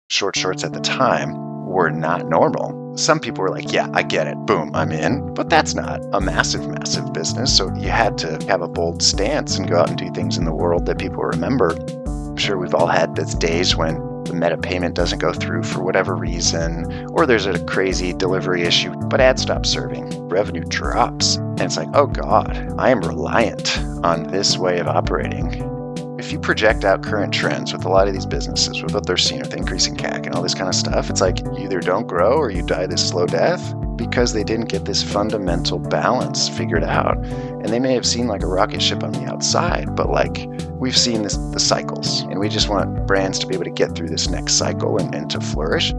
short shorts at the time were not normal. Some people were like, yeah, I get it. Boom, I'm in. But that's not a massive, massive business. So you had to have a bold stance and go out and do things in the world that people remember. I'm sure we've all had those days when the Meta payment doesn't go through for whatever reason, or there's a crazy delivery issue, but ads stop serving. Revenue drops. And it's like, oh God, I am reliant on this way of operating. If you project out current trends with a lot of these businesses, with what they're seeing with increasing CAC and all this kind of stuff, it's like you either don't grow or you die this slow death because they didn't get this fundamental balance figured out. And they may have seemed like a rocket ship on the outside, but like we've seen the cycles, and we just want brands to be able to get through this next cycle and to flourish.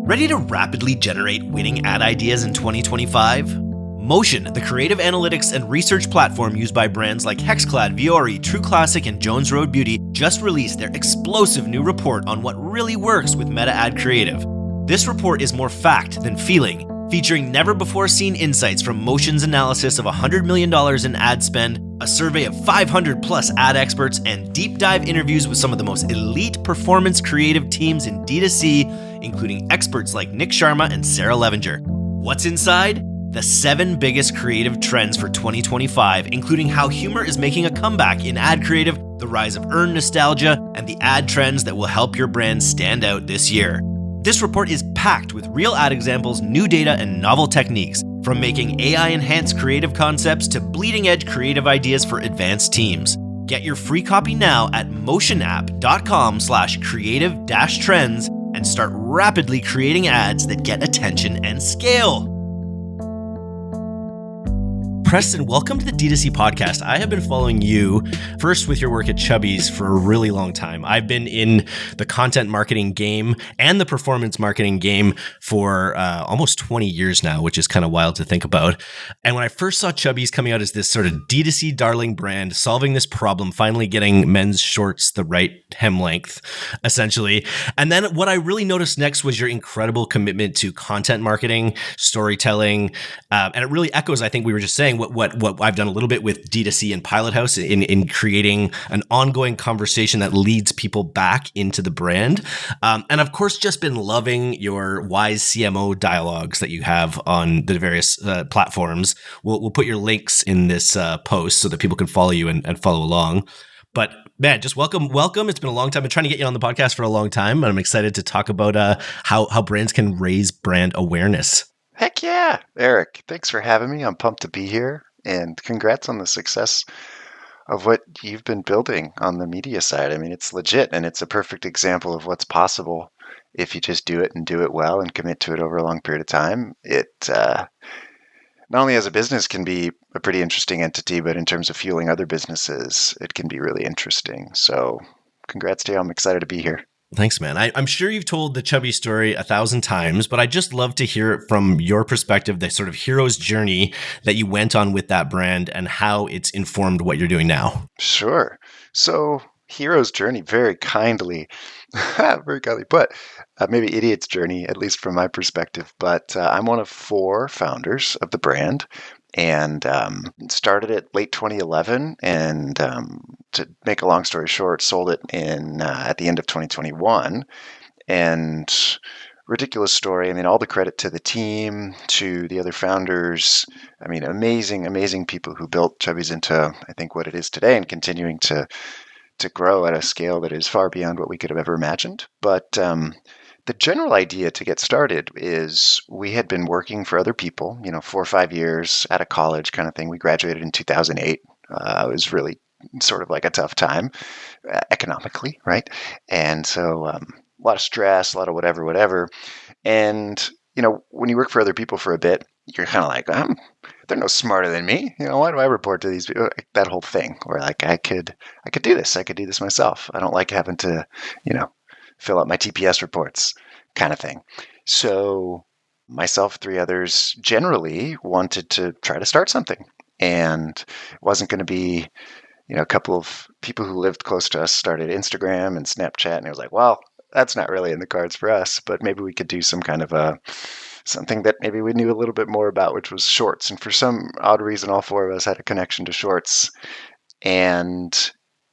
Ready to rapidly generate winning ad ideas in 2025? Motion, the creative analytics and research platform used by brands like Hexclad, Viore, True Classic, and Jones Road Beauty, just released their explosive new report on what really works with meta ad creative. This report is more fact than feeling, featuring never-before-seen insights from Motion's analysis of $100 million in ad spend, a survey of 500-plus ad experts, and deep-dive interviews with some of the most elite performance creative teams in D2C, including experts like Nick Sharma and Sarah Levinger. What's inside? The 7 biggest creative trends for 2025, including how humor is making a comeback in ad creative, the rise of earned nostalgia, and the ad trends that will help your brand stand out this year. This report is packed with real ad examples, new data, and novel techniques, from making AI-enhanced creative concepts to bleeding-edge creative ideas for advanced teams. Get your free copy now at motionapp.com/creative-trends and start rapidly creating ads that get attention and scale. Preston, welcome to the D2C podcast. I have been following you first with your work at Chubbies for a really long time. I've been in the content marketing game and the performance marketing game for almost 20 years now, which is kind of wild to think about. And when I first saw Chubbies coming out as this sort of D2C darling brand, solving this problem, finally getting men's shorts the right hem length, essentially. And then what I really noticed next was your incredible commitment to content marketing, storytelling, and it really echoes, I think we were just saying, what I've done a little bit with D2C and Pilot House in creating an ongoing conversation that leads people back into the brand. And of course, just been loving your wise CMO dialogues that you have on the various platforms. We'll put your links in this post so that people can follow you and follow along. But man, just welcome. It's been a long time. I've been trying to get you on the podcast for a long time, and I'm excited to talk about how brands can raise brand awareness. Heck yeah, Eric. Thanks for having me. I'm pumped to be here, and congrats on the success of what you've been building on the media side. I mean, it's legit, and it's a perfect example of what's possible if you just do it and do it well and commit to it over a long period of time. It not only as a business can be a pretty interesting entity, but in terms of fueling other businesses, it can be really interesting. So congrats to you. I'm excited to be here. Thanks, man. I'm sure you've told the Chubby story 1,000 times, but I just love to hear it from your perspective, the sort of hero's journey that you went on with that brand and how it's informed what you're doing now. Sure. So hero's journey, very kindly put, maybe idiot's journey, at least from my perspective. But I'm one of 4 founders of the brand. And started it late 2011, and to make a long story short, sold it in at the end of 2021. And ridiculous story. I mean, all the credit to the team, to the other founders. I mean, amazing people who built Chubbies into, I think, what it is today, and continuing to grow at a scale that is far beyond what we could have ever imagined. But the general idea to get started is we had been working for other people, 4 or 5 years out of college kind of thing. We graduated in 2008. It was really sort of like a tough time economically, right? And so a lot of stress, a lot of whatever. And, when you work for other people for a bit, you're kind of like, they're no smarter than me. Why do I report to these people? That whole thing where like, I could do this. I could do this myself. I don't like having to, fill out my TPS reports kind of thing. So myself, 3 others generally wanted to try to start something. And it wasn't going to be, a couple of people who lived close to us started Instagram and Snapchat. And it was like, well, that's not really in the cards for us, but maybe we could do some kind of a something that maybe we knew a little bit more about, which was shorts. And for some odd reason, all four of us had a connection to shorts. And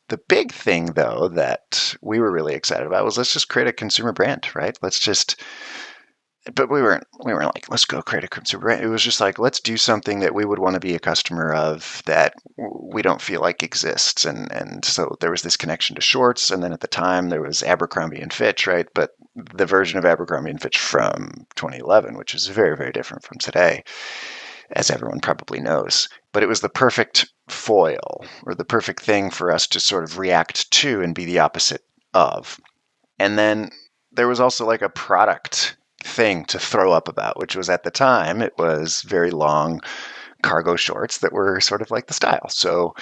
the big thing, though, that we were really excited about was let's just create a consumer brand, right? Let's just but we weren't like let's go create a consumer brand. It was just like let's do something that we would want to be a customer of that we don't feel like exists. And so there was this connection to shorts, and then at the time there was Abercrombie and Fitch, right? But the version of Abercrombie and Fitch from 2011, which is very, very different from today, as everyone probably knows. But it was the perfect foil, or the perfect thing for us to sort of react to and be the opposite of. And then there was also like a product thing to throw up about, which was at the time, it was very long cargo shorts that were sort of like the style. So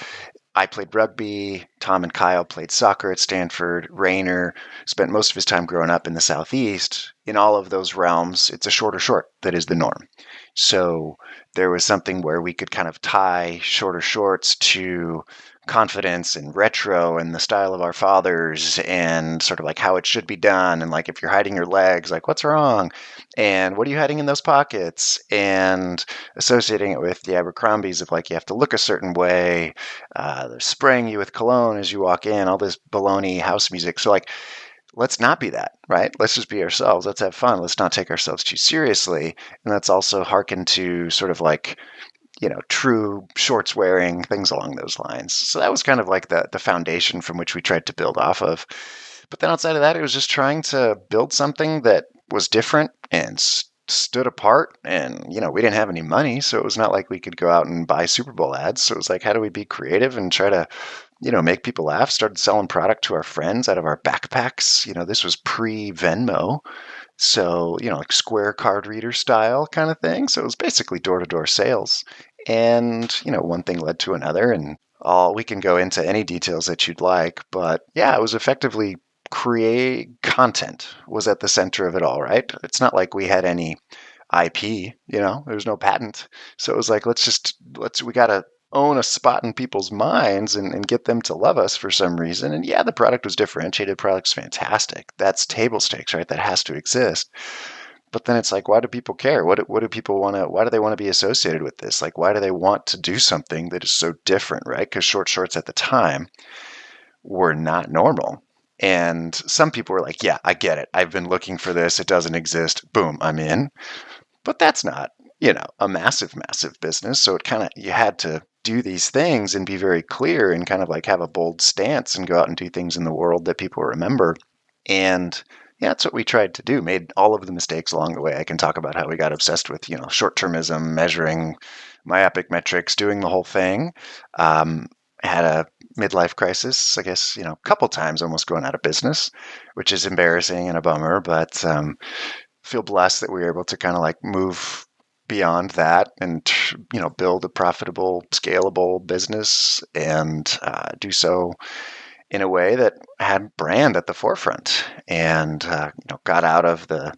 I played rugby. Tom and Kyle played soccer at Stanford. Rayner spent most of his time growing up in the Southeast. In all of those realms, it's a shorter short that is the norm. So there was something where we could kind of tie shorter shorts to confidence and retro and the style of our fathers and sort of like how it should be done. And like if you're hiding your legs, like what's wrong? And what are you hiding in those pockets? And associating it with the Abercrombies of like you have to look a certain way. They're spraying you with cologne as you walk in, all this baloney house music. So like let's not be that, right? Let's just be ourselves. Let's have fun. Let's not take ourselves too seriously. And let's also hearken to sort of like, true shorts wearing, things along those lines. So that was kind of like the foundation from which we tried to build off of. But then outside of that, it was just trying to build something that was different and stood apart. And, we didn't have any money. So it was not like we could go out and buy Super Bowl ads. So it was like, how do we be creative and try to make people laugh? Started selling product to our friends out of our backpacks. This was pre-Venmo. So, like Square card reader style kind of thing. So it was basically door-to-door sales. And, one thing led to another. And we can go into any details that you'd like. But yeah, it was effectively create content was at the center of it all, right? It's not like we had any IP, there was no patent. So it was like, we got to own a spot in people's minds and get them to love us for some reason. And yeah, the product was differentiated. Product's fantastic. That's table stakes, right? That has to exist. But then it's like, why do people care? What do people want to, why do they want to be associated with this? Like, why do they want to do something that is so different, right? Because short shorts at the time were not normal. And some people were like, yeah, I get it. I've been looking for this. It doesn't exist. Boom, I'm in. But that's not, a massive, massive business. So it kind of, you had to do these things and be very clear and kind of like have a bold stance and go out and do things in the world that people remember. And yeah, that's what we tried to do. Made all of the mistakes along the way. I can talk about how we got obsessed with, short-termism, measuring myopic metrics, doing the whole thing. Had a midlife crisis, I guess, a couple times almost going out of business, which is embarrassing and a bummer, but feel blessed that we were able to kind of like move beyond that and, build a profitable, scalable business and do so in a way that had brand at the forefront and, got out of the,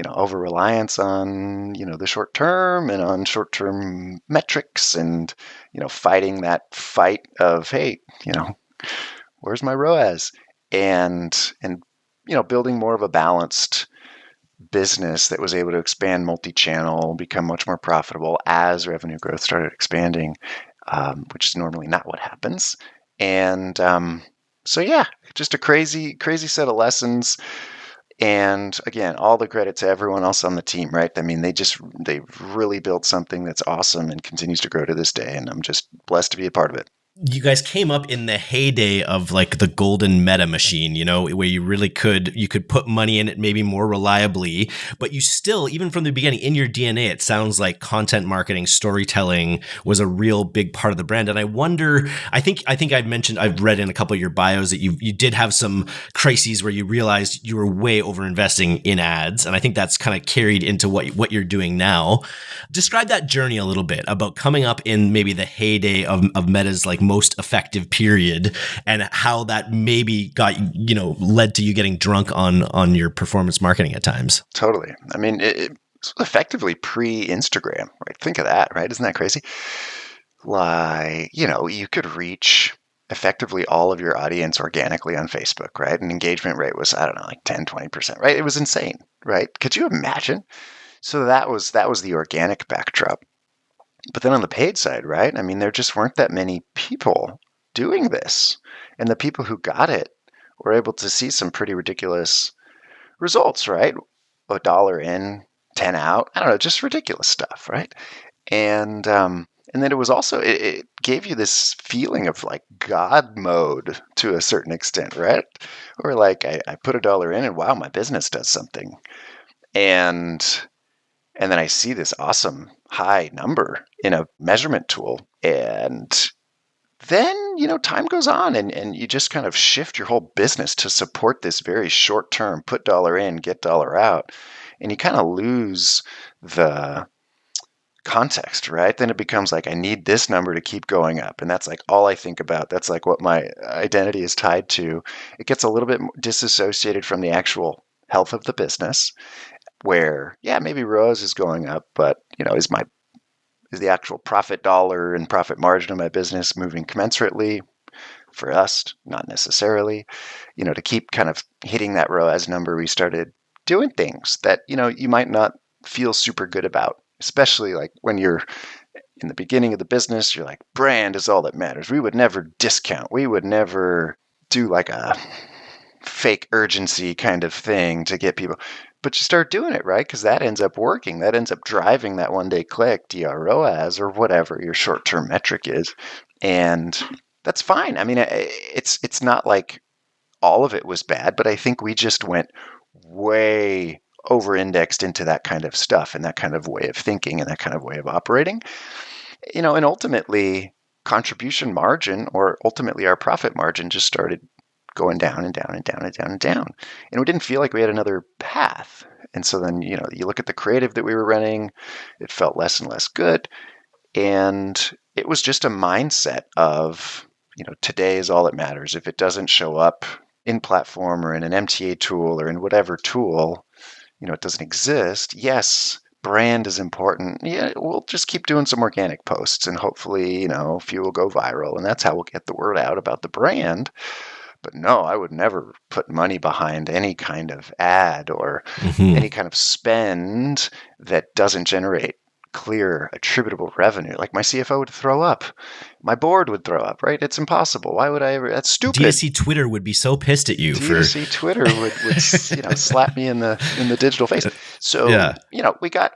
over reliance on, the short term and on short term metrics and, fighting that fight of, hey, where's my ROAS? And, building more of a balanced business that was able to expand multi-channel, become much more profitable as revenue growth started expanding, which is normally not what happens. And, so yeah, just a crazy, crazy set of lessons. And again, all the credit to everyone else on the team, right? I mean, they've really built something that's awesome and continues to grow to this day. And I'm just blessed to be a part of it. You guys came up in the heyday of like the golden meta machine, where you could put money in it maybe more reliably, but you still, even from the beginning in your DNA, it sounds like content marketing, storytelling was a real big part of the brand. And I wonder, I think I've read in a couple of your bios that you did have some crises where you realized you were way over investing in ads. And I think that's kind of carried into what you're doing now. Describe that journey a little bit about coming up in maybe the heyday of Meta's like most effective period and how that maybe got, led to you getting drunk on your performance marketing at times. Totally. I mean, it's effectively pre-Instagram, right? Think of that, right? Isn't that crazy? Like, you could reach effectively all of your audience organically on Facebook, right? And engagement rate was, I don't know, like 10, 20%, right? It was insane, right? Could you imagine So that was the organic backdrop. But then on the paid side, right? I mean, there just weren't that many people doing this. And the people who got it were able to see some pretty ridiculous results, right? $1 in, 10 out. I don't know, just ridiculous stuff, right? And then it was also it gave you this feeling of like God mode to a certain extent, right? Or like I put $1 in and wow, my business does something. And and then I see this awesome high number in a measurement tool. And then, time goes on and you just kind of shift your whole business to support this very short term, put $1 in, get $1 out. And you kind of lose the context, right? Then it becomes like, I need this number to keep going up. And that's like all I think about. That's like what my identity is tied to. It gets a little bit disassociated from the actual health of the business where, yeah, maybe ROAS is going up, but, is the actual profit dollar and profit margin of my business moving commensurately? For us, not necessarily. To keep kind of hitting that ROAS number, we started doing things that, you might not feel super good about, especially like when you're in the beginning of the business, you're like, brand is all that matters. We would never discount. We would never do like a fake urgency kind of thing to get people. But you start doing it, right? Because that ends up working. That ends up driving that 1 day click, DROAS, or whatever your short term metric is. And that's fine. I mean, it's not like all of it was bad, but I think we just went way over indexed into that kind of stuff and that kind of way of thinking and that kind of way of operating. And ultimately, contribution margin or ultimately our profit margin just started going down and down and down and down and down. And we didn't feel like we had another path. And so then, you look at the creative that we were running, it felt less and less good. And it was just a mindset of, today is all that matters. If it doesn't show up in platform or in an MTA tool or in whatever tool, it doesn't exist. Yes, brand is important. Yeah, we'll just keep doing some organic posts and hopefully, a few will go viral. And that's how we'll get the word out about the brand. But no, I would never put money behind any kind of ad or any kind of spend that doesn't generate clear, attributable revenue. Like my CFO would throw up. My board would throw up, right? It's impossible. Why would I ever? That's stupid. D2C Twitter would be so pissed at you D2C Twitter would slap me in the digital face. So, yeah. we got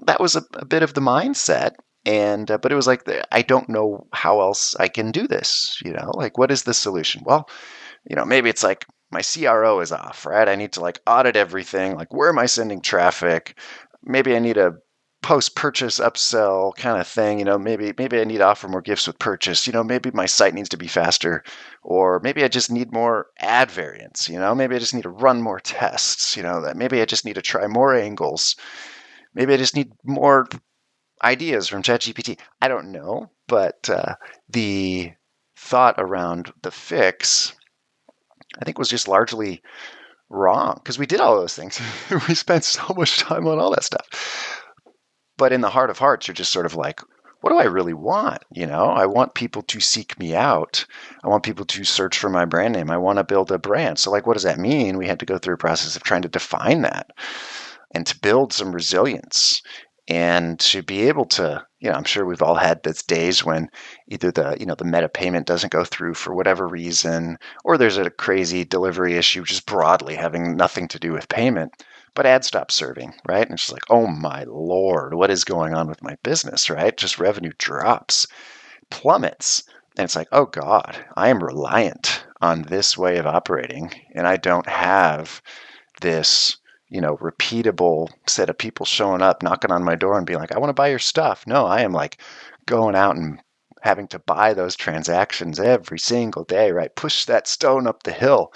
that was a bit of the mindset. And but it was like, I don't know how else I can do this. Like, what is the solution? Well, maybe it's like my CRO is off, right? I need to like audit everything. Like, where am I sending traffic? Maybe I need a post-purchase upsell kind of thing. Maybe I need to offer more gifts with purchase. Maybe my site needs to be faster, or maybe I just need more ad variants. Maybe I just need to run more tests. That maybe I just need to try more angles. Maybe I just need more ideas from ChatGPT. I don't know, but the thought around the fix, I think, was just largely wrong because we did all those things. We spent so much time on all that stuff. But in the heart of hearts, you're just sort of like, what do I really want? I want people to seek me out. I want people to search for my brand name. I want to build a brand. So like, what does that mean? We had to go through a process of trying to define that and to build some resilience and to be able to, I'm sure we've all had those days when either the meta payment doesn't go through for whatever reason, or there's a crazy delivery issue just broadly having nothing to do with payment. But ads stop serving, right? And it's just like, oh my Lord, what is going on with my business, right? Just revenue drops, plummets. And it's like, oh God, I am reliant on this way of operating. And I don't have this, repeatable set of people showing up, knocking on my door and being like, I want to buy your stuff. No, I am like going out and having to buy those transactions every single day, right? Push that stone up the hill.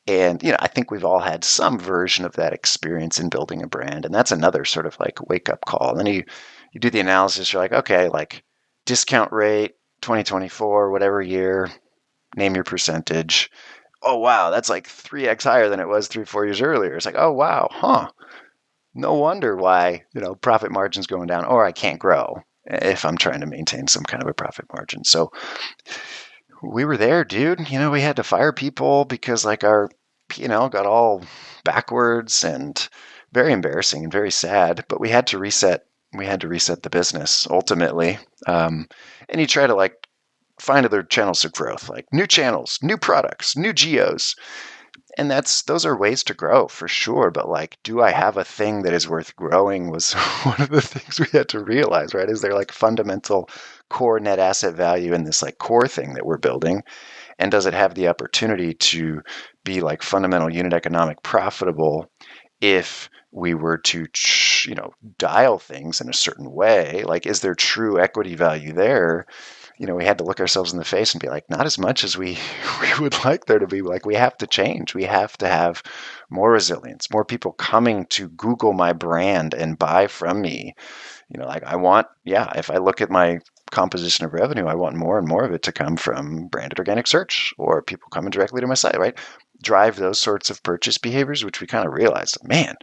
And, I think we've all had some version of that experience in building a brand. And that's another sort of like wake up call. And then you do the analysis. You're like, okay, like discount rate, 2024, whatever year, name your percentage. Oh, wow, that's like 3x higher than it was 3-4 years earlier. It's like, oh, wow, huh. No wonder why, profit margin's going down, or I can't grow if I'm trying to maintain some kind of a profit margin. So we were there, dude. We had to fire people because like our P&L got all backwards and very embarrassing and very sad, but we had to reset. We had to reset the business ultimately. And you try to like find other channels of growth, like new channels, new products, new geos. And those are ways to grow for sure. But like, do I have a thing that is worth growing was one of the things we had to realize, right? Is there like fundamental core net asset value in this like core thing that we're building? And does it have the opportunity to be like fundamental unit economic profitable if we were to, dial things in a certain way? Like, is there true equity value there? We had to look ourselves in the face and be like, not as much as we we would like there to be. Like, we have to change. We have to have more resilience, more people coming to Google my brand and buy from me. Like if I look at my composition of revenue, I want more and more of it to come from branded organic search or people coming directly to my site, right? Drive those sorts of purchase behaviors, which we kind of realized, man,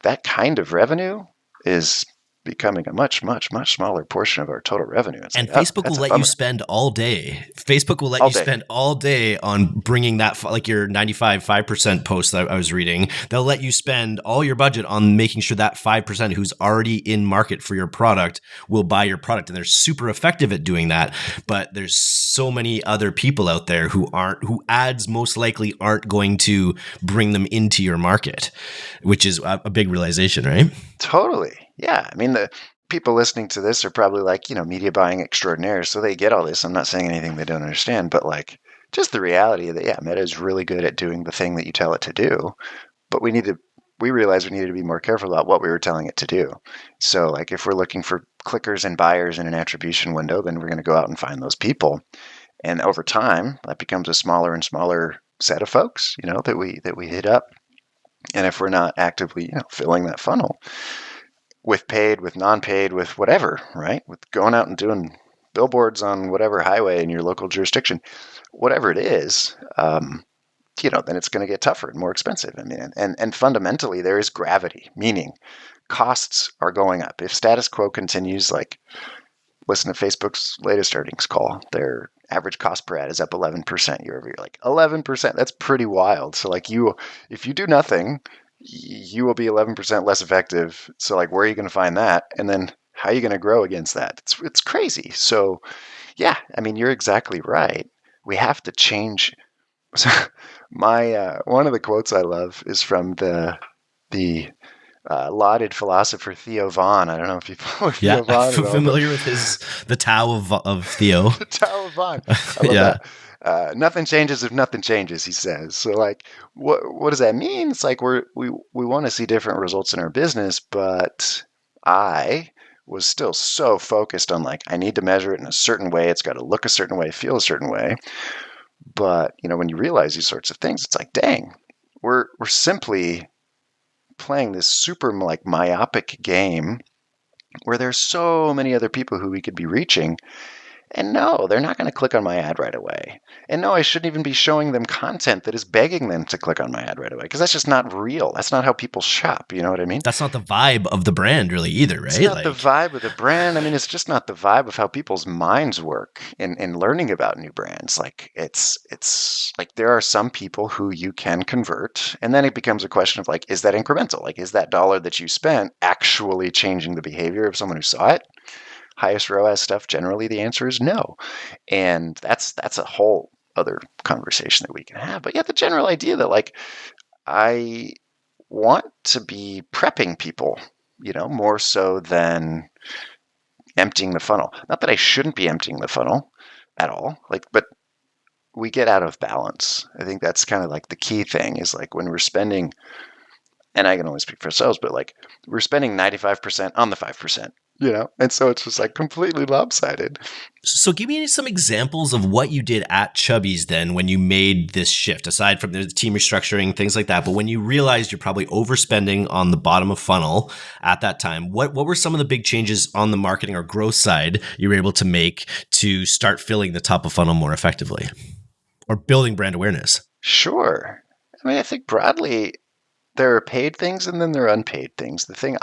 that kind of revenue is becoming a much, much, much smaller portion of our total revenue. It's And like, oh, Facebook will that's a let you bummer. spend all day. Facebook will let All you day. spend all day on bringing that, like your 95.5% post that I was reading. They'll let you spend all your budget on making sure that 5% who's already in market for your product will buy your product. And they're super effective at doing that. But there's so many other people out there who ads most likely aren't going to bring them into your market, which is a big realization, right? Totally. Yeah. I mean, the people listening to this are probably like, media buying extraordinaires. So they get all this. I'm not saying anything they don't understand, but like just the reality that, yeah, Meta is really good at doing the thing that you tell it to do. But we realized we needed to be more careful about what we were telling it to do. So like if we're looking for clickers and buyers in an attribution window, then we're going to go out and find those people. And over time, that becomes a smaller and smaller set of folks, that we hit up. And if we're not actively, filling that funnel with paid, with non-paid, with whatever, right? With going out and doing billboards on whatever highway in your local jurisdiction, whatever it is, then it's going to get tougher and more expensive. I mean, and fundamentally, there is gravity, meaning costs are going up. If status quo continues, like listen to Facebook's latest earnings call, their average cost per ad is up 11% year over year. Like 11%, that's pretty wild. So like if you do nothing, you will be 11% less effective. So like, where are you going to find that? And then how are you going to grow against that? It's crazy. So yeah, I mean, you're exactly right. We have to change. So my one of the quotes I love is from the lauded philosopher Theo Von. I don't know if you follow Yeah, Theo I'm Von at all, but familiar with the Tao of Theo. the Tao of Von. I love Yeah. that. Nothing changes if nothing changes, he says. So, like, what does that mean? It's like we want to see different results in our business, but I was still so focused on like I need to measure it in a certain way. It's got to look a certain way, feel a certain way. But when you realize these sorts of things, it's like, dang, we're simply playing this super like myopic game where there's so many other people who we could be reaching. And no, they're not going to click on my ad right away. And no, I shouldn't even be showing them content that is begging them to click on my ad right away because that's just not real. That's not how people shop. You know what I mean? That's not the vibe of the brand really either, It's right? not the Like, vibe of the brand. I mean, it's just not the vibe of how people's minds work in learning about new brands. Like it's like there are some people who you can convert, and then it becomes a question of like, is that incremental? Like, is that dollar that you spent actually changing the behavior of someone who saw it? Highest ROAS stuff, generally the answer is no. And that's a whole other conversation that we can have. But yeah, the general idea that like I want to be prepping people, more so than emptying the funnel. Not that I shouldn't be emptying the funnel at all, like, but we get out of balance. I think that's kind of like the key thing is like when we're spending, and I can only speak for ourselves, but like we're spending 95% on the 5%, and so it's just like completely lopsided. so give me some examples of what you did at Chubbies then when you made this shift, aside from the team restructuring, things like that. But when you realized you're probably overspending on the bottom of funnel at that time, what were some of the big changes on the marketing or growth side you were able to make to start filling the top of funnel more effectively or building brand awareness? Sure. I mean, I think broadly there are paid things and then there are unpaid things. The thing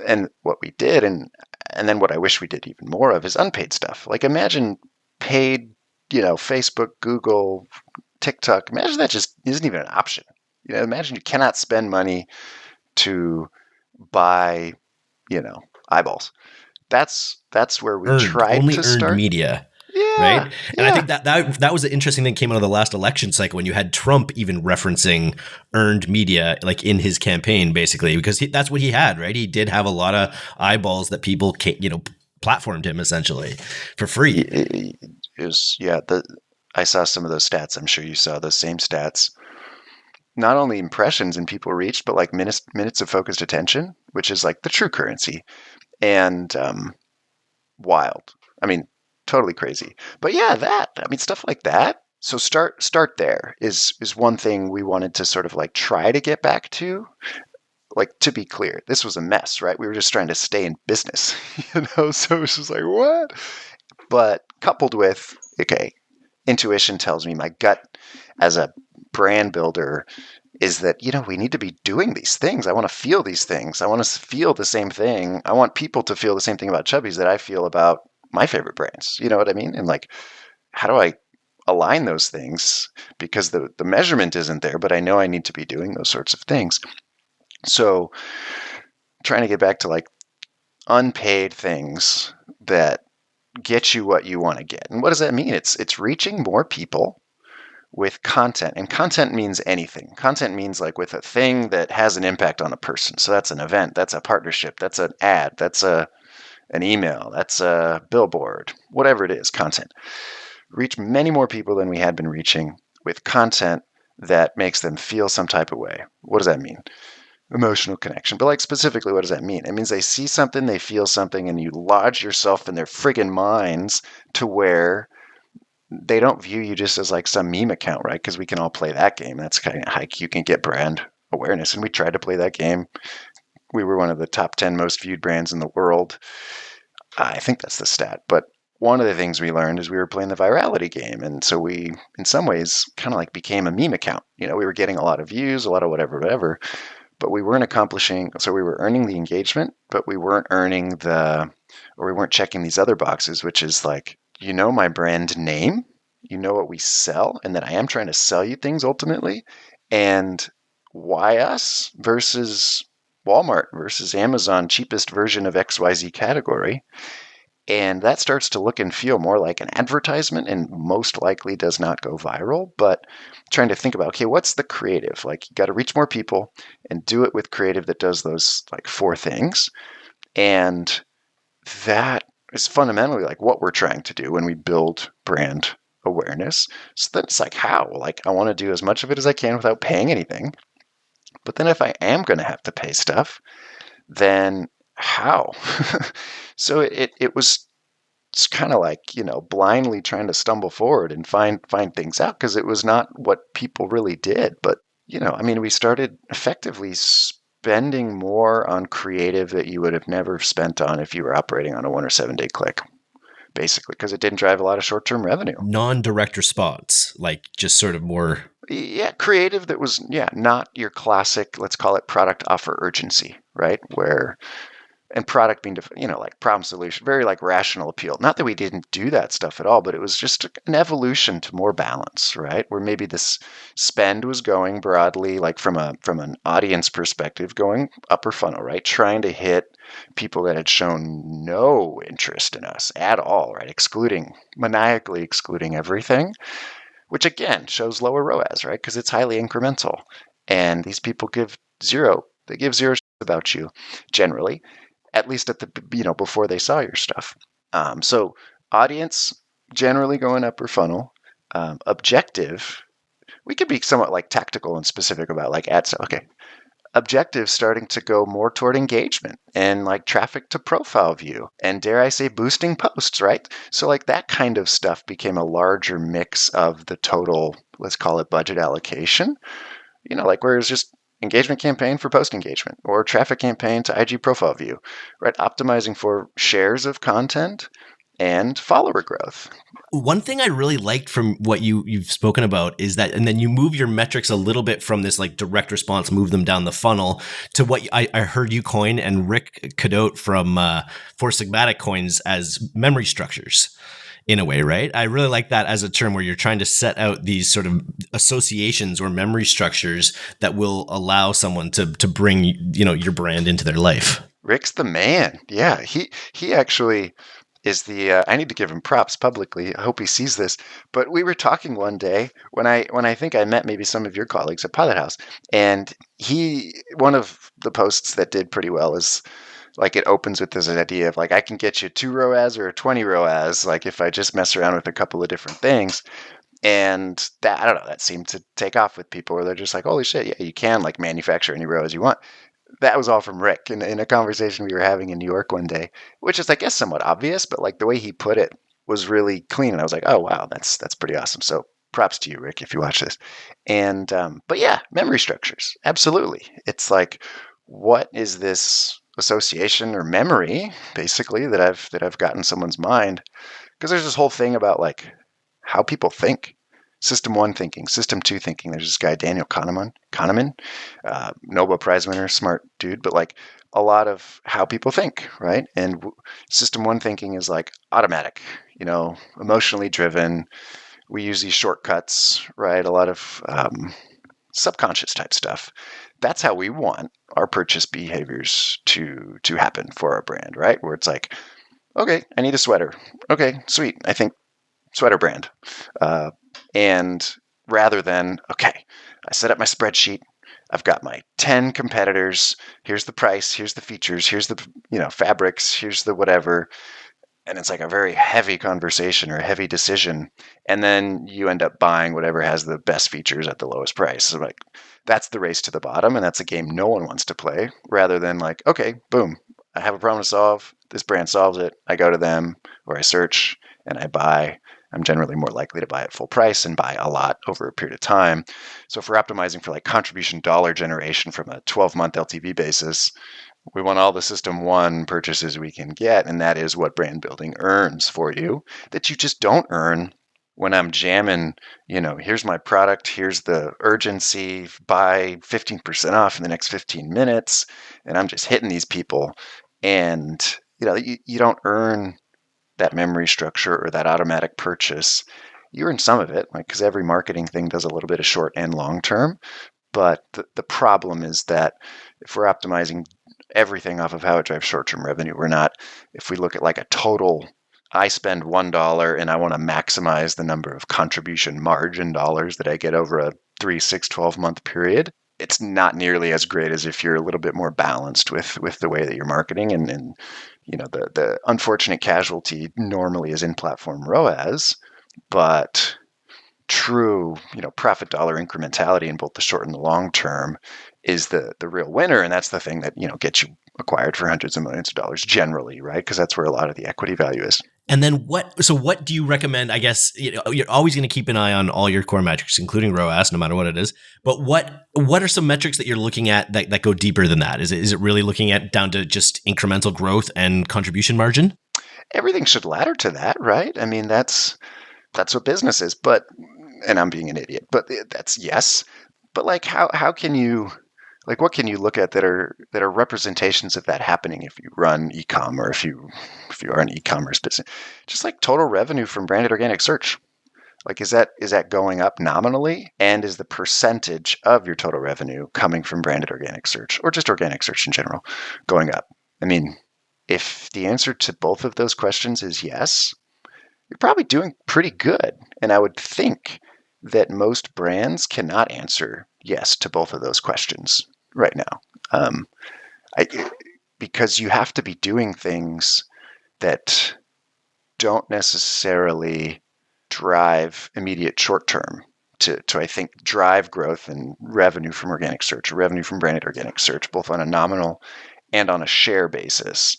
and what we did and then what I wish we did even more of is unpaid stuff. Like imagine paid, Facebook, Google, TikTok. Imagine that just isn't even an option. Imagine you cannot spend money to buy, you know, eyeballs. That's where we tried Only to earned start. media. Yeah, Right. And I yeah. think that was an interesting thing that came out of the last election cycle when you had Trump even referencing earned media, like in his campaign, basically, because that's what he had. Right. He did have a lot of eyeballs that people, platformed him essentially for free. It was, yeah. I saw some of those stats. I'm sure you saw those same stats. Not only impressions and people reached, but like minutes of focused attention, which is like the true currency, and wild. I mean, totally crazy. But yeah, stuff like that. So start there is one thing we wanted to sort of like try to get back to. Like, to be clear, this was a mess, right? We were just trying to stay in business, So it was just like, what? But coupled with, okay, intuition tells me, my gut as a brand builder is that, we need to be doing these things. I want to feel these things. I want to feel the same thing. I want people to feel the same thing about Chubbies that I feel about my favorite brands. You know what I mean? And like, how do I align those things? Because the measurement isn't there, but I know I need to be doing those sorts of things. So trying to get back to like unpaid things that get you what you want to get. And what does that mean? It's reaching more people with content. And content means anything. Content means like with a thing that has an impact on a person. So that's an event, that's a partnership, that's an ad, that's an email, that's a billboard, whatever it is, content. Reach many more people than we had been reaching with content that makes them feel some type of way. What does that mean? Emotional connection. But like specifically, what does that mean? It means they see something, they feel something, and you lodge yourself in their friggin' minds to where they don't view you just as like some meme account, right? Because we can all play that game. That's kind of how you can get brand awareness. And we tried to play that game. We were one of the top 10 most viewed brands in the world. I think that's the stat. But one of the things we learned is we were playing the virality game. And so we, in some ways, kind of like became a meme account. We were getting a lot of views, a lot of whatever, but we weren't accomplishing. So we were earning the engagement, but we weren't earning we weren't checking these other boxes, which is like, my brand name, what we sell, and that I am trying to sell you things ultimately. And why us versus Walmart versus Amazon, cheapest version of XYZ category. And that starts to look and feel more like an advertisement and most likely does not go viral. But trying to think about, okay, what's the creative? Like, you got to reach more people and do it with creative that does those like 4 things. And that is fundamentally like what we're trying to do when we build brand awareness. So then it's like, how? Like, I want to do as much of it as I can without paying anything. But then if I am going to have to pay stuff, then how? So it was kind of like, blindly trying to stumble forward and find things out because it was not what people really did. But, we started effectively spending more on creative that you would have never spent on if you were operating on a 1 or 7 day click, basically, because it didn't drive a lot of short term revenue. Non-direct response, like just sort of more. Yeah, creative that was, not your classic, let's call it product offer urgency, right? And product being, like problem solution, very like rational appeal. Not that we didn't do that stuff at all, but it was just an evolution to more balance, right? Where maybe this spend was going broadly, like from an audience perspective, going upper funnel, right? Trying to hit people that had shown no interest in us at all, right? Maniacally excluding everything, which again shows lower ROAS, right? Because it's highly incremental. And these people give zero about you generally, at least at the, before they saw your stuff. So audience generally going upper funnel. Objective, we could be somewhat like tactical and specific about like ad stuff. Okay. Objective starting to go more toward engagement and like traffic to profile view and, dare I say, boosting posts, right? So like that kind of stuff became a larger mix of the total, let's call it budget allocation, like where it's just engagement campaign for post engagement or traffic campaign to IG profile view, right? Optimizing for shares of content and follower growth. One thing I really liked from what you've spoken about is that, and then you move your metrics a little bit from this like direct response, move them down the funnel to what I heard you coin and Rick Cadote from Four Sigmatic coins as memory structures. in a way, right? I really like that as a term where you're trying to set out these sort of associations or memory structures that will allow someone to bring, your brand into their life. Rick's the man. Yeah, he actually is the. I need to give him props publicly. I hope he sees this. But we were talking one day when I think I met maybe some of your colleagues at Pilot House, and one of the posts that did pretty well is like it opens with this idea of like I can get you 2 ROAS or 20 ROAS, like if I just mess around with a couple of different things. And that, I don't know, that seemed to take off with people where they're just like, holy shit, yeah, you can like manufacture any ROAS you want. That was all from Rick in a conversation we were having in New York one day, which is, I guess, somewhat obvious, but like the way he put it was really clean. And I was like, oh, wow, that's pretty awesome. So props to you, Rick, if you watch this. And, but yeah, memory structures. Absolutely. It's like, what is this association or memory basically that I've got in someone's mind? Because there's this whole thing about like how people think. System one thinking, system two thinking. There's this guy, Daniel Kahneman, Nobel Prize winner, smart dude, but like a lot of how people think, right? And system one thinking is like automatic, emotionally driven. We use these shortcuts, right? A lot of subconscious type stuff. That's how we want our purchase behaviors to happen for our brand, right? Where it's like, okay, I need a sweater. Okay, sweet. I think sweater brand. And rather than, okay, I set up my spreadsheet. I've got my 10 competitors. Here's the price. Here's the features. Here's the, fabrics. Here's the whatever. And it's like a very heavy conversation or a heavy decision. And then you end up buying whatever has the best features at the lowest price. So like, that's the race to the bottom. And that's a game no one wants to play rather than like, okay, boom, I have a problem to solve. This brand solves it. I go to them or I search and I buy. I'm generally more likely to buy at full price and buy a lot over a period of time. So if we're optimizing for like contribution dollar generation from a 12-month LTV basis, we want all the system one purchases we can get. And that is what brand building earns for you that you just don't earn when I'm jamming, here's my product, here's the urgency, buy 15% off in the next 15 minutes. And I'm just hitting these people. And, you don't earn that memory structure or that automatic purchase. You earn some of it, like because every marketing thing does a little bit of short and long term. But the problem is that if we're optimizing everything off of how it drives short-term revenue, we're not. If we look at like a total, I spend $1 and I want to maximize the number of contribution margin dollars that I get over a 3, 6, 12-month period. It's not nearly as great as if you're a little bit more balanced with the way that you're marketing and the unfortunate casualty normally is in platform ROAS, but true, profit dollar incrementality in both the short and the long term is the real winner. And that's the thing that, gets you acquired for hundreds of millions of dollars generally, right? Because that's where a lot of the equity value is. And then what do you recommend? I guess you're always going to keep an eye on all your core metrics, including ROAS, no matter what it is. But what are some metrics that you're looking at that go deeper than that? Is it really looking at down to just incremental growth and contribution margin? Everything should ladder to that, right? I mean, that's what business is. But, and I'm being an idiot, but that's yes. But like, how can you? Like, what can you look at that are representations of that happening if you run e-com or if you are an e-commerce business? Just like total revenue from branded organic search. Like, is that going up nominally? And is the percentage of your total revenue coming from branded organic search or just organic search in general going up? I mean, if the answer to both of those questions is yes, you're probably doing pretty good. And I would think that most brands cannot answer yes to both of those questions right now, because you have to be doing things that don't necessarily drive immediate short term to I think drive growth and revenue from organic search or revenue from branded organic search, both on a nominal and on a share basis.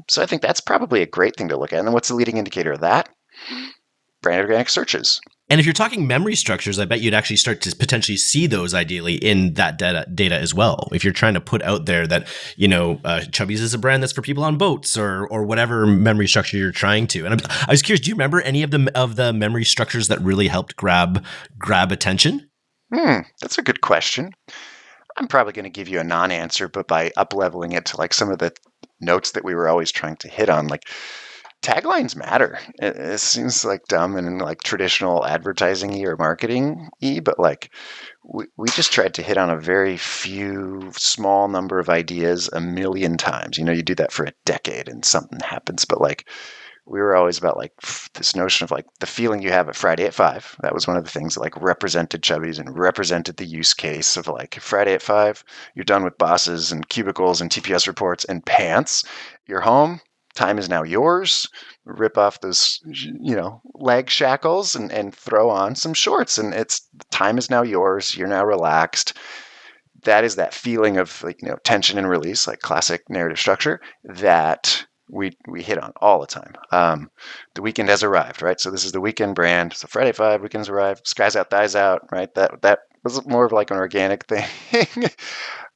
So I think that's probably a great thing to look at. And then what's the leading indicator of that? Branded organic searches. And if you're talking memory structures, I bet you'd actually start to potentially see those ideally in that data as well. If you're trying to put out there that, Chubbies is a brand that's for people on boats or whatever memory structure you're trying to. And I was curious, do you remember any of the memory structures that really helped grab attention? That's a good question. I'm probably going to give you a non-answer, but by up-leveling it to like some of the notes that we were always trying to hit on, like taglines matter. It seems like dumb and like traditional advertising-y or marketing-y, but like we just tried to hit on a very few small number of ideas a million times. You know, you do that for a decade and something happens, but like we were always about like this notion of like the feeling you have at Friday at 5. That was one of the things that like represented Chubbies and represented the use case of like Friday at 5, you're done with bosses and cubicles and TPS reports and pants. You're home. Time is now yours. Rip off those, leg shackles and throw on some shorts. And it's time is now yours. You're now relaxed. That is that feeling of like, tension and release, like classic narrative structure that we hit on all the time. The weekend has arrived, right? So this is the weekend brand. So Friday 5, weekend's arrived. Skies out, thighs out, right? That was more of like an organic thing.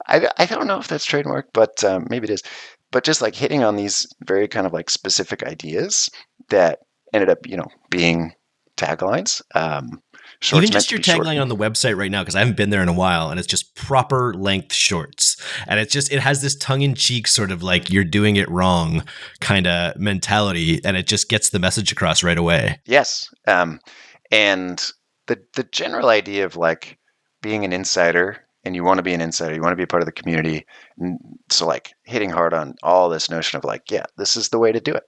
I don't know if that's trademark, but maybe it is. But just like hitting on these very kind of like specific ideas that ended up, being taglines. Shorts Even meant just to your be short. tagline on the website right now, because I haven't been there in a while, and it's just proper length shorts. And it has this tongue in cheek sort of like you're doing it wrong kind of mentality. And it just gets the message across right away. Yes. And the general idea of like being an insider and you want to be an insider, you want to be a part of the community. So like hitting hard on all this notion of like, yeah, this is the way to do it.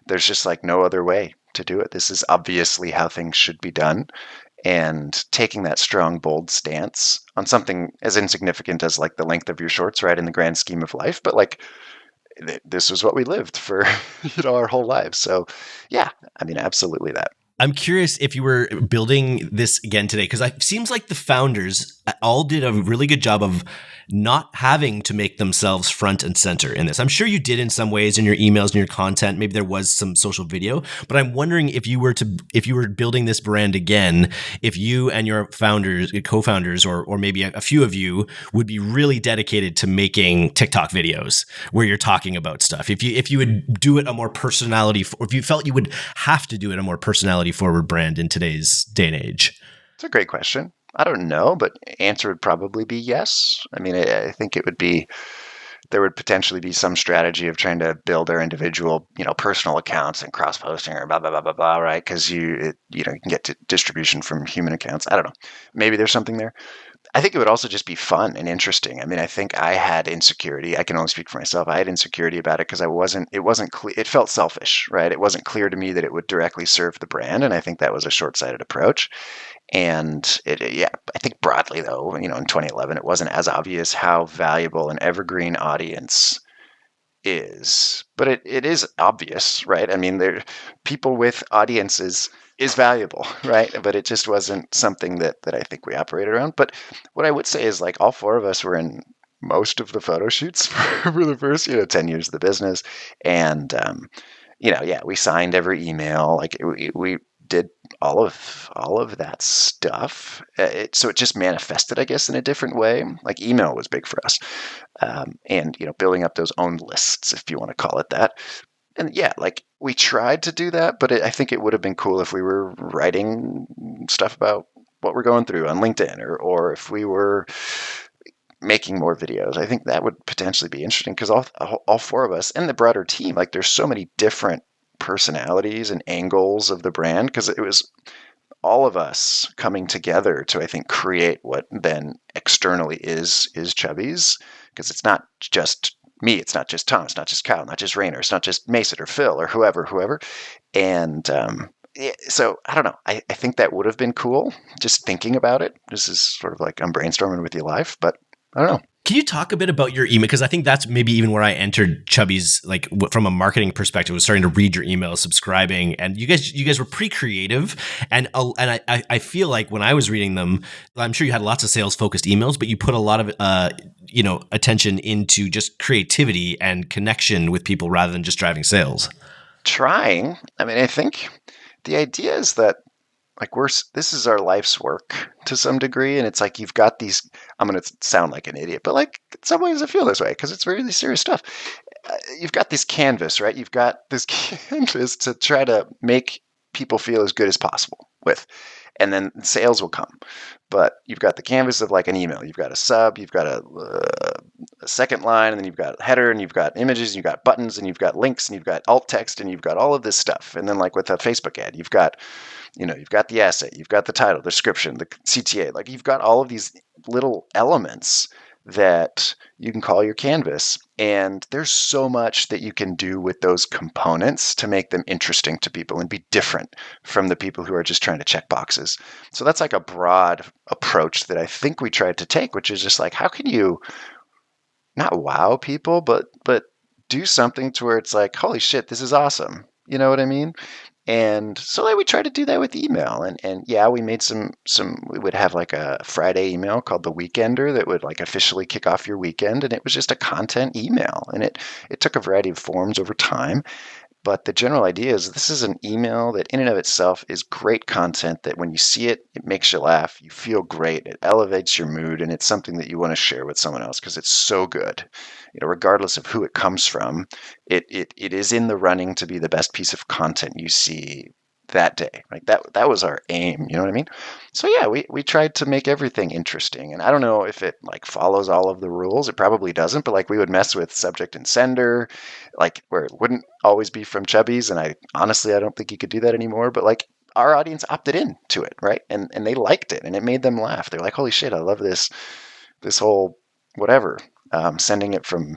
There's just like no other way to do it. This is obviously how things should be done. And taking that strong, bold stance on something as insignificant as like the length of your shorts, right, in the grand scheme of life. But like, this was what we lived for, our whole lives. So yeah, I mean, absolutely that. I'm curious if you were building this again today, because it seems like the founders all did a really good job of not having to make themselves front and center in this. I'm sure you did in some ways in your emails and your content. Maybe there was some social video, but I'm wondering if you were building this brand again, if you and your founders, co-founders, or maybe a few of you would be really dedicated to making TikTok videos where you're talking about stuff. If you would do it a more personality, or if you felt you would have to do it a more personality forward brand in today's day and age. It's a great question. I don't know, but answer would probably be yes. I mean, I think it would be, there would potentially be some strategy of trying to build our individual, personal accounts and cross-posting or blah, blah, blah, blah, blah, right? Because you can get distribution from human accounts. I don't know. Maybe there's something there. I think it would also just be fun and interesting. I mean, I think I had insecurity. I can only speak for myself. I had insecurity about it because it wasn't clear. It felt selfish, right? It wasn't clear to me that it would directly serve the brand. And I think that was a short-sighted approach. And I think broadly though, in 2011, it wasn't as obvious how valuable an evergreen audience is, but it is obvious, right? I mean, people with audiences is valuable, right? But it just wasn't something that I think we operated around. But what I would say is like all 4 of us were in most of the photo shoots for the first, 10 years of the business. And, we signed every email. Like we did all of that stuff. So it just manifested, I guess, in a different way. Like email was big for us. And, building up those own lists, if you want to call it that. And yeah, like we tried to do that, but I think it would have been cool if we were writing stuff about what we're going through on LinkedIn or if we were making more videos. I think that would potentially be interesting because all 4 of us and the broader team, like there's so many different personalities and angles of the brand because it was all of us coming together to, I think, create what then externally is Chubbies, because it's not just me, it's not just Tom, it's not just Kyle, not just Rainer, it's not just Mason or Phil or whoever. And so I don't know. I think that would have been cool just thinking about it. This is sort of like I'm brainstorming with you live, but I don't know. Can you talk a bit about your email? Because I think that's maybe even where I entered Chubbies, like from a marketing perspective, was starting to read your emails, subscribing, and you guys were pretty creative. And I feel like when I was reading them, I'm sure you had lots of sales focused emails, but you put a lot of attention into just creativity and connection with people rather than just driving sales. Trying. I mean, I think the idea is that like this is our life's work to some degree, and it's like you've got these. I'm going to sound like an idiot, but like in some ways I feel this way because it's really serious stuff. You've got this canvas, right? You've got this canvas to try to make people feel as good as possible with, and then sales will come. But you've got the canvas of like an email. You've got a sub, you've got a second line, and then you've got header, and you've got images, and you've got buttons, and you've got links, and you've got alt text, and you've got all of this stuff. And then like with a Facebook ad, you've got, you've got the asset, you've got the title, the description, the CTA. Like you've got all of these little elements that you can call your canvas. And there's so much that you can do with those components to make them interesting to people and be different from the people who are just trying to check boxes. So that's like a broad approach that I think we tried to take, which is just like, how can you not wow people, but do something to where it's like, holy shit, this is awesome. You know what I mean? And so like we tried to do that with email, and yeah, we made we would have like a Friday email called the Weekender that would like officially kick off your weekend, and it was just a content email, and it took a variety of forms over time. But the general idea is this is an email that in and of itself is great content that when you see it, it makes you laugh, you feel great, it elevates your mood, and it's something that you want to share with someone else because it's so good. Regardless of who it comes from, it is in the running to be the best piece of content you see that day. Like that was our aim, you know what I mean? So yeah, we tried to make everything interesting. And I don't know if it like follows all of the rules. It probably doesn't, but like we would mess with subject and sender, like where it wouldn't always be from Chubbies. And I don't think you could do that anymore. But like our audience opted in to it, right? And they liked it and it made them laugh. They're like, holy shit, I love this whole whatever. Sending it from,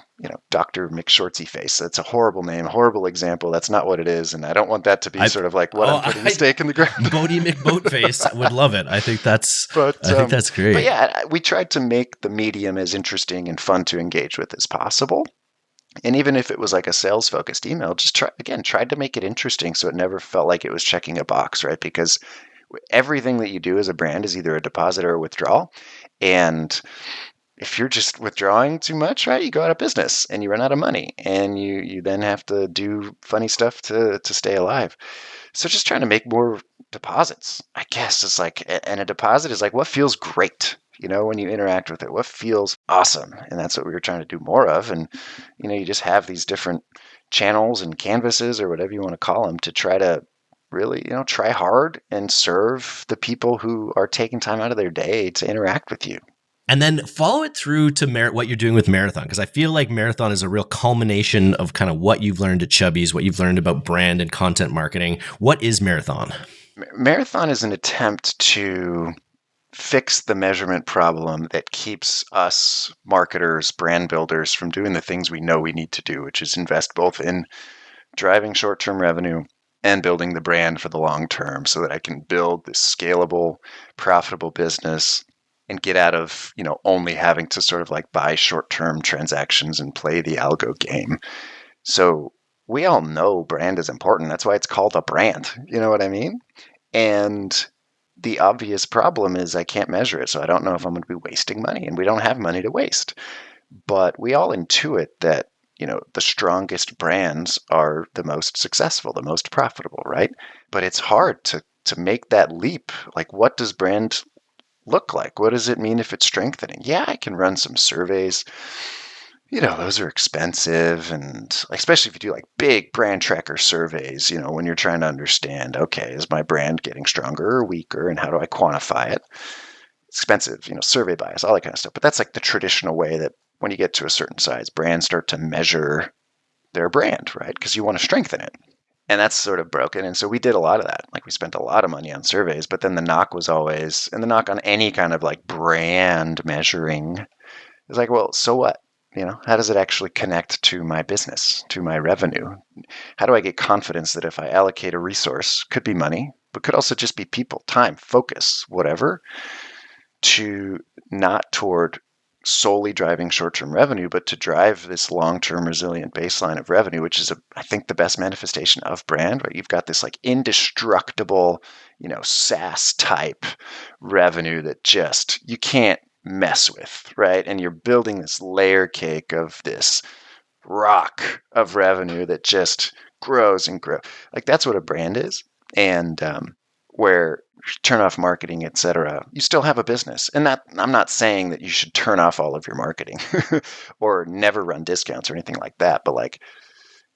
Dr. McShortsy Face. That's a horrible name, horrible example. That's not what it is. And I don't want that to be sort of like what I'm putting a stake in the ground. Bodie McBoatface would love it. I think that's great. But yeah, we tried to make the medium as interesting and fun to engage with as possible. And even if it was like a sales focused email, just tried to make it interesting so it never felt like it was checking a box, right? Because everything that you do as a brand is either a deposit or a withdrawal. And if you're just withdrawing too much, right, you go out of business and you run out of money and you then have to do funny stuff to stay alive. So just trying to make more deposits, I guess, is like, and a deposit is like what feels great, when you interact with it, what feels awesome. And that's what we were trying to do more of. And, you just have these different channels and canvases or whatever you want to call them to try to really, try hard and serve the people who are taking time out of their day to interact with you. And then follow it through to what you're doing with Marathon, because I feel like Marathon is a real culmination of kind of what you've learned at Chubbies, what you've learned about brand and content marketing. What is Marathon? Marathon is an attempt to fix the measurement problem that keeps us marketers, brand builders from doing the things we know we need to do, which is invest both in driving short-term revenue and building the brand for the long term so that I can build this scalable, profitable business and get out of, only having to sort of like buy short-term transactions and play the algo game. So we all know brand is important. That's why it's called a brand. You know what I mean? And the obvious problem is I can't measure it. So I don't know if I'm going to be wasting money, and we don't have money to waste. But we all intuit that, the strongest brands are the most successful, the most profitable, right? But it's hard to make that leap. Like, what does brand look like? What does it mean if it's strengthening? Yeah, I can run some surveys. Those are expensive, and especially if you do like big brand tracker surveys, when you're trying to understand, okay, is my brand getting stronger or weaker, and how do I quantify it? It's expensive, survey bias, all that kind of stuff. But that's like the traditional way that when you get to a certain size, brands start to measure their brand, right? Because you want to strengthen it. And that's sort of broken. And so we did a lot of that. Like we spent a lot of money on surveys, but then the knock was always, and the knock on any kind of like brand measuring is like, well, so what? How does it actually connect to my business, to my revenue? How do I get confidence that if I allocate a resource, could be money, but could also just be people, time, focus, whatever, to not toward solely driving short-term revenue, but to drive this long-term resilient baseline of revenue, which is, I think, the best manifestation of brand, right? You've got this like indestructible, SaaS type revenue that just, you can't mess with, right? And you're building this layer cake of this rock of revenue that just grows and grows. Like that's what a brand is. And where turn off marketing, etc., you still have a business. And that, I'm not saying that you should turn off all of your marketing or never run discounts or anything like that, but like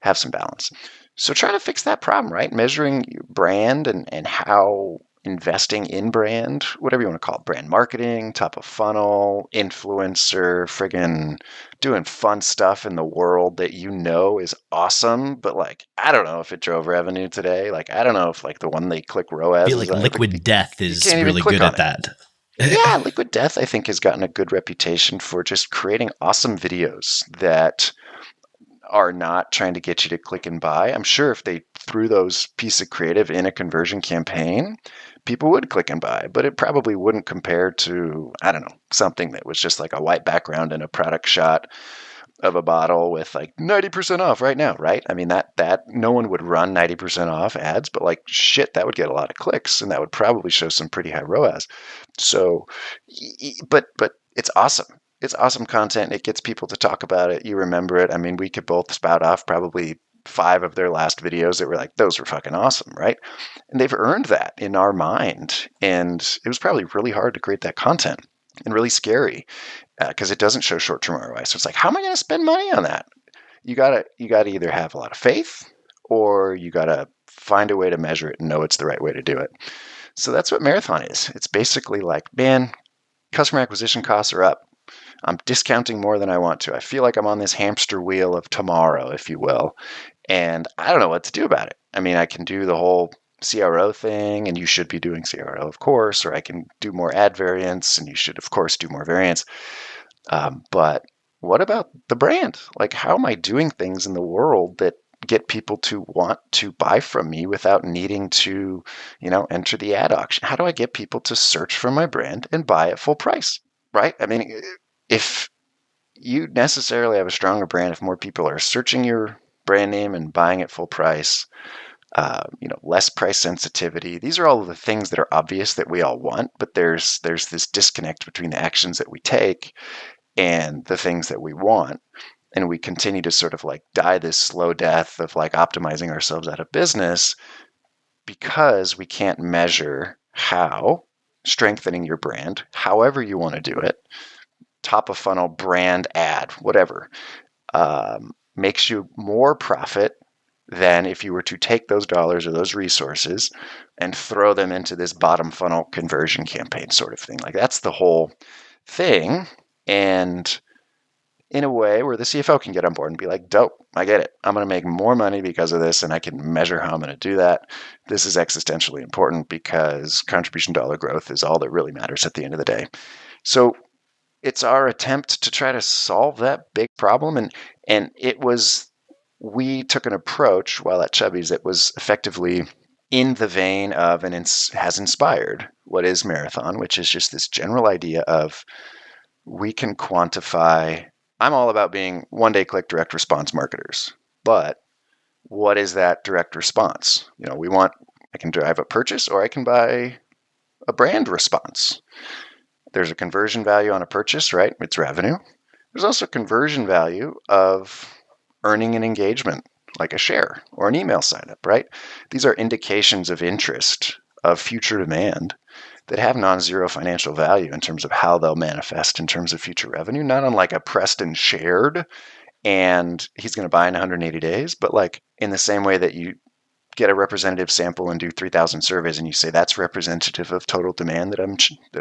have some balance. So trying to fix that problem, right? Measuring your brand and how investing in brand, whatever you want to call it, brand marketing, top of funnel, influencer, friggin' doing fun stuff in the world that you know is awesome, but like, I don't know if it drove revenue today. Like, I don't know if like the one they click I ROAS feel is like like, Liquid Death you is can't even really click good on at it. that. Yeah, Liquid Death, I think, has gotten a good reputation for just creating awesome videos that are not trying to get you to click and buy. I'm sure if they threw those piece of creative in a conversion campaign, people would click and buy, but it probably wouldn't compare to, I don't know, something that was just like a white background and a product shot of a bottle with like 90% off right now, right? I mean that no one would run 90% off ads, but like shit, that would get a lot of clicks and that would probably show some pretty high ROAS. So but it's awesome. It's awesome content. It gets people to talk about it. You remember it. I mean, we could both spout off probably 5 of their last videos that were like, those were fucking awesome, right? And they've earned that in our mind. And it was probably really hard to create that content and really scary because it doesn't show short-term ROI. So it's like, how am I going to spend money on that? You gotta either have a lot of faith or you gotta find a way to measure it and know it's the right way to do it. So that's what Marathon is. It's basically like, man, customer acquisition costs are up. I'm discounting more than I want to. I feel like I'm on this hamster wheel of tomorrow, if you will, and I don't know what to do about it. I mean, I can do the whole CRO thing, and you should be doing CRO, of course, or I can do more ad variance, and you should, of course, do more variance. But what about the brand? Like, how am I doing things in the world that get people to want to buy from me without needing to, enter the ad auction? How do I get people to search for my brand and buy at full price? Right? I mean, if you necessarily have a stronger brand, if more people are searching your brand name and buying at full price, less price sensitivity. These are all of the things that are obvious that we all want, but there's this disconnect between the actions that we take and the things that we want. And we continue to sort of like die this slow death of like optimizing ourselves out of business because we can't measure how strengthening your brand, however you want to do it, top of funnel brand ad, whatever, makes you more profit than if you were to take those dollars or those resources and throw them into this bottom funnel conversion campaign sort of thing. Like that's the whole thing. And in a way where the CFO can get on board and be like, dope, I get it. I'm going to make more money because of this, and I can measure how I'm going to do that. This is existentially important because contribution dollar growth is all that really matters at the end of the day. So it's our attempt to try to solve that big problem. And we took an approach while at Chubbies that was effectively in the vein of and has inspired what is Marathon, which is just this general idea of we can quantify. I'm all about being one day click direct response marketers, but what is that direct response? I can drive a purchase or I can buy a brand response. There's a conversion value on a purchase, right? It's revenue. There's also conversion value of earning an engagement, like a share or an email sign up, right? These are indications of interest, of future demand that have non-zero financial value in terms of how they'll manifest in terms of future revenue, not unlike a Preston shared and he's going to buy in 180 days, but like in the same way that you get a representative sample and do 3,000 surveys and you say that's representative of total demand that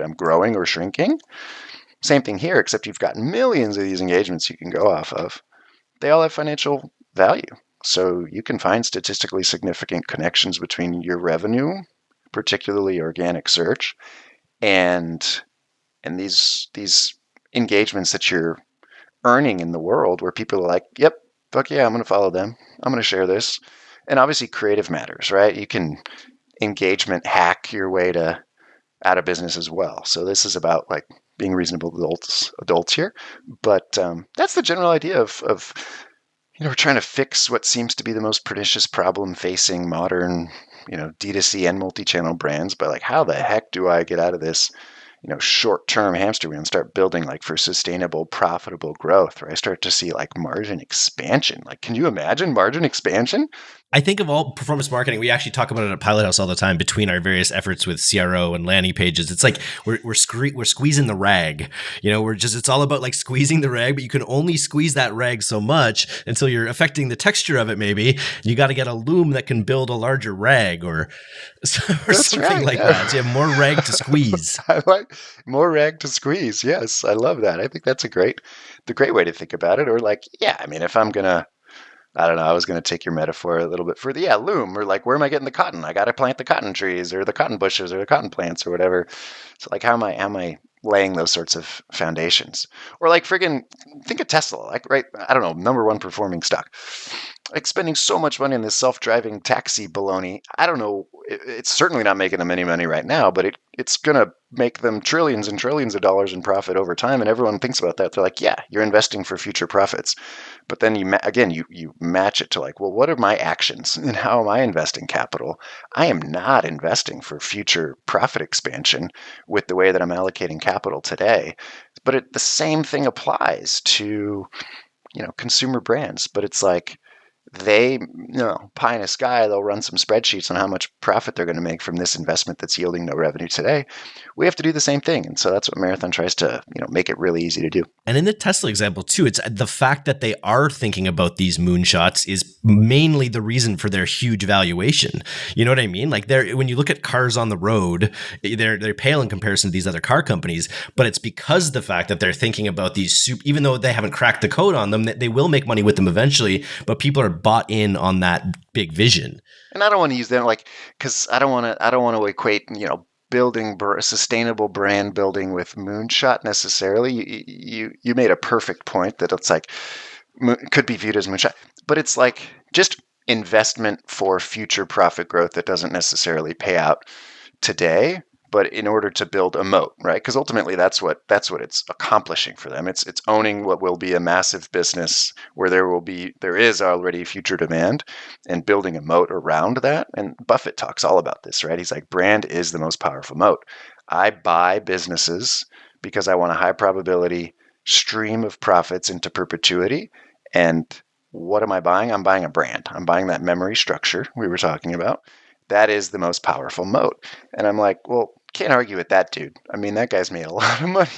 I'm growing or shrinking. Same thing here, except you've got millions of these engagements you can go off of. They all have financial value. So you can find statistically significant connections between your revenue, particularly organic search, and these engagements that you're earning in the world where people are like, yep, fuck yeah, I'm going to follow them. I'm going to share this. And obviously creative matters, right? You can engagement hack your way to out of business as well. So this is about like being reasonable adults here. But that's the general idea of we're trying to fix what seems to be the most pernicious problem facing modern, D2C and multi-channel brands. But like, how the heck do I get out of this, short-term hamster wheel and start building like for sustainable, profitable growth? Where I start to see like margin expansion. Like, can you imagine margin expansion? I think of all performance marketing, we actually talk about it at Pilot House all the time between our various efforts with CRO and landing pages. It's like we're squeezing the rag. It's all about like squeezing the rag, but you can only squeeze that rag so much until you're affecting the texture of it. Maybe you got to get a loom that can build a larger rag, or That's something right. like Yeah. that. So you have more rag to squeeze. I like more rag to squeeze. Yes, I love that. I think that's the great way to think about it. Or like, yeah, I mean, if I'm gonna, I don't know, I was gonna take your metaphor a little bit further. Yeah, loom, or like, where am I getting the cotton? I got to plant the cotton trees, or the cotton bushes, or the cotton plants, or whatever. So like, how am I laying those sorts of foundations? Or like, friggin', think of Tesla. Like, right, I don't know, number one performing stock, like spending so much money on this self-driving taxi baloney. I don't know. It's certainly not making them any money right now, but it's going to make them trillions and trillions of dollars in profit over time. And everyone thinks about that. They're like, yeah, you're investing for future profits. But then you match it to like, well, what are my actions and how am I investing capital? I am not investing for future profit expansion with the way that I'm allocating capital today. But the same thing applies to, consumer brands. But it's like, pie in the sky, they'll run some spreadsheets on how much profit they're going to make from this investment that's yielding no revenue today. We have to do the same thing. And so that's what Marathon tries to, make it really easy to do. And in the Tesla example too, it's the fact that they are thinking about these moonshots is mainly the reason for their huge valuation. You know what I mean? Like when you look at cars on the road, they're pale in comparison to these other car companies, but it's because the fact that they're thinking about these even though they haven't cracked the code on them, they will make money with them eventually, but people are bought in on that big vision. And I don't want to use them like, because I don't want to equate, building sustainable brand building with moonshot necessarily. You made a perfect point that it's like could be viewed as moonshot, but it's like just investment for future profit growth that doesn't necessarily pay out today, but in order to build a moat, right? Because ultimately that's what it's accomplishing for them. It's owning what will be a massive business where there is already future demand, and building a moat around that. And Buffett talks all about this, right? He's like, brand is the most powerful moat. I buy businesses because I want a high probability stream of profits into perpetuity. And what am I buying? I'm buying a brand. I'm buying that memory structure we were talking about. That is the most powerful moat. And I'm like, well, can't argue with that, dude. I mean, that guy's made a lot of money.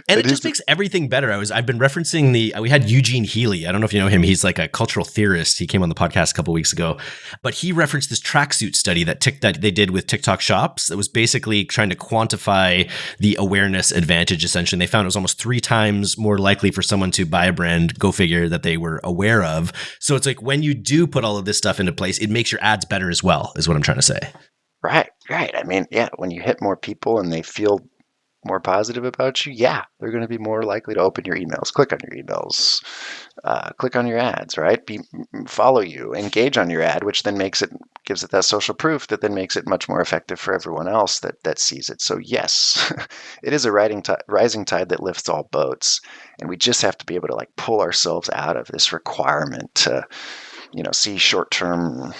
And it just makes everything better. I've been referencing we had Eugene Healy. I don't know if you know him. He's like a cultural theorist. He came on the podcast a couple of weeks ago, but he referenced this tracksuit study that they did with TikTok shops that was basically trying to quantify the awareness advantage. Essentially, and they found it was almost 3 times more likely for someone to buy a brand, go figure, that they were aware of. So it's like when you do put all of this stuff into place, it makes your ads better as well, is what I'm trying to say. Right. I mean, yeah, when you hit more people and they feel more positive about you, yeah, they're going to be more likely to open your emails, click on your emails, click on your ads, right? Follow you, engage on your ad, which then gives it that social proof that then makes it much more effective for everyone else that sees it. So yes, it is a rising tide that lifts all boats, and we just have to be able to like pull ourselves out of this requirement to, see short-term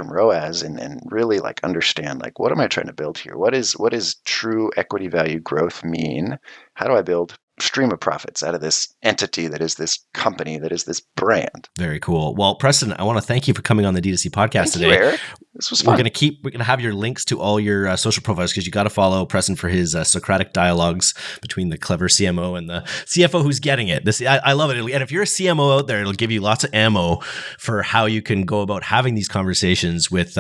ROAS and really like understand like, what am I trying to build here? What is true equity value growth mean? How do I build stream of profits out of this entity that is this company, that is this brand? Very cool. Well, Preston, I want to thank you for coming on the D2C podcast Thank you, today. Eric. This was fun. We're going to have your links to all your social profiles, because you got to follow Preston for his Socratic dialogues between the clever CMO and the CFO who's getting it. I love it. And if you're a CMO out there, it'll give you lots of ammo for how you can go about having these conversations with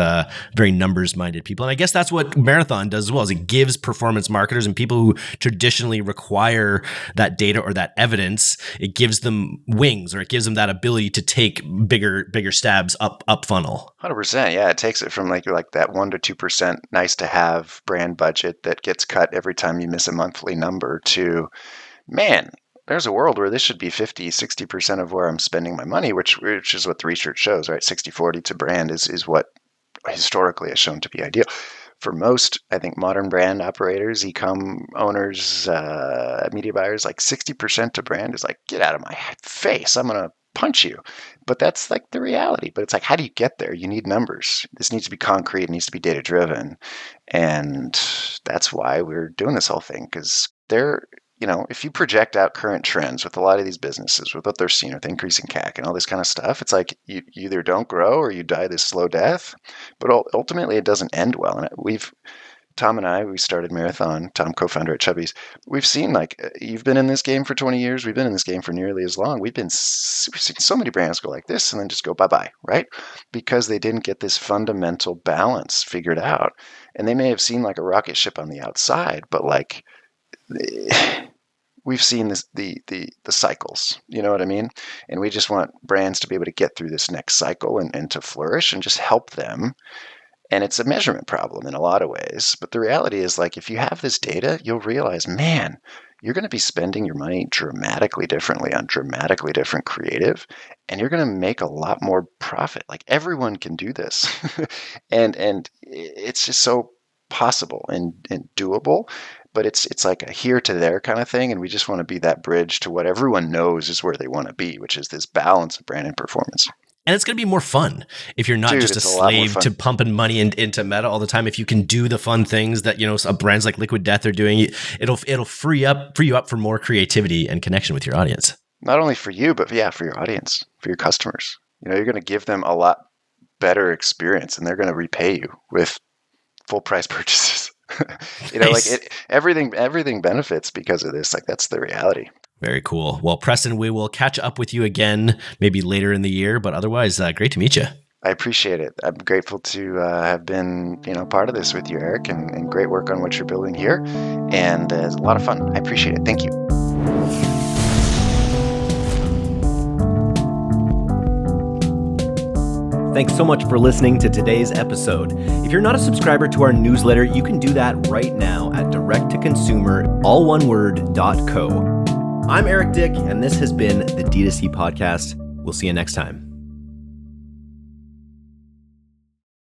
very numbers-minded people. And I guess that's what Marathon does as well, is it gives performance marketers and people who traditionally require that data or that evidence, it gives them wings, or it gives them that ability to take bigger stabs up funnel. 100%. Yeah, it takes it from like that 1% to 2% nice to have brand budget that gets cut every time you miss a monthly number to, man, there's a world where this should be 50, 60% of where I'm spending my money, which is what the research shows, right? 60-40 to brand is what historically has shown to be ideal. For most, I think, modern brand operators, e-com owners, media buyers, like 60% to brand is like, get out of my face. I'm going to punch you. But that's like the reality. But it's like, how do you get there? You need numbers. This needs to be concrete. It needs to be data driven. And that's why we're doing this whole thing, because if you project out current trends with a lot of these businesses, with what they're seeing with increasing CAC and all this kind of stuff, it's like you either don't grow or you die this slow death. But ultimately, it doesn't end well. And Tom and I, we started Marathon, Tom, co-founder at Chubbies. We've seen you've been in this game for 20 years. We've been in this game for nearly as long. We've seen so many brands go like this and then just go bye-bye, right? Because they didn't get this fundamental balance figured out. And they may have seemed like a rocket ship on the outside, but we've seen the cycles, you know what I mean? And we just want brands to be able to get through this next cycle and to flourish and just help them. And it's a measurement problem in a lot of ways. But the reality is, if you have this data, you'll realize, man, you're going to be spending your money dramatically differently on dramatically different creative, and you're going to make a lot more profit. Everyone can do this. and it's just so possible and doable. But it's like a here to there kind of thing. And we just want to be that bridge to what everyone knows is where they want to be, which is this balance of brand and performance. And it's going to be more fun if you're not just a slave to pumping money into meta all the time. If you can do the fun things that, brands like Liquid Death are doing, it'll free you up for more creativity and connection with your audience. Not only for you, but for your audience, for your customers. You're going to give them a lot better experience, and they're going to repay you with full price purchases. Nice. Everything benefits because of this. That's the reality. Very cool. Well, Preston, we will catch up with you again, maybe later in the year, but otherwise, great to meet you. I appreciate it. I'm grateful to have been, part of this with you, Eric, and great work on what you're building here. And it's a lot of fun. I appreciate it. Thank you. Thanks so much for listening to today's episode. If you're not a subscriber to our newsletter, you can do that right now at directtoconsumer.co. I'm Eric Dick, and this has been the D2C Podcast. We'll see you next time.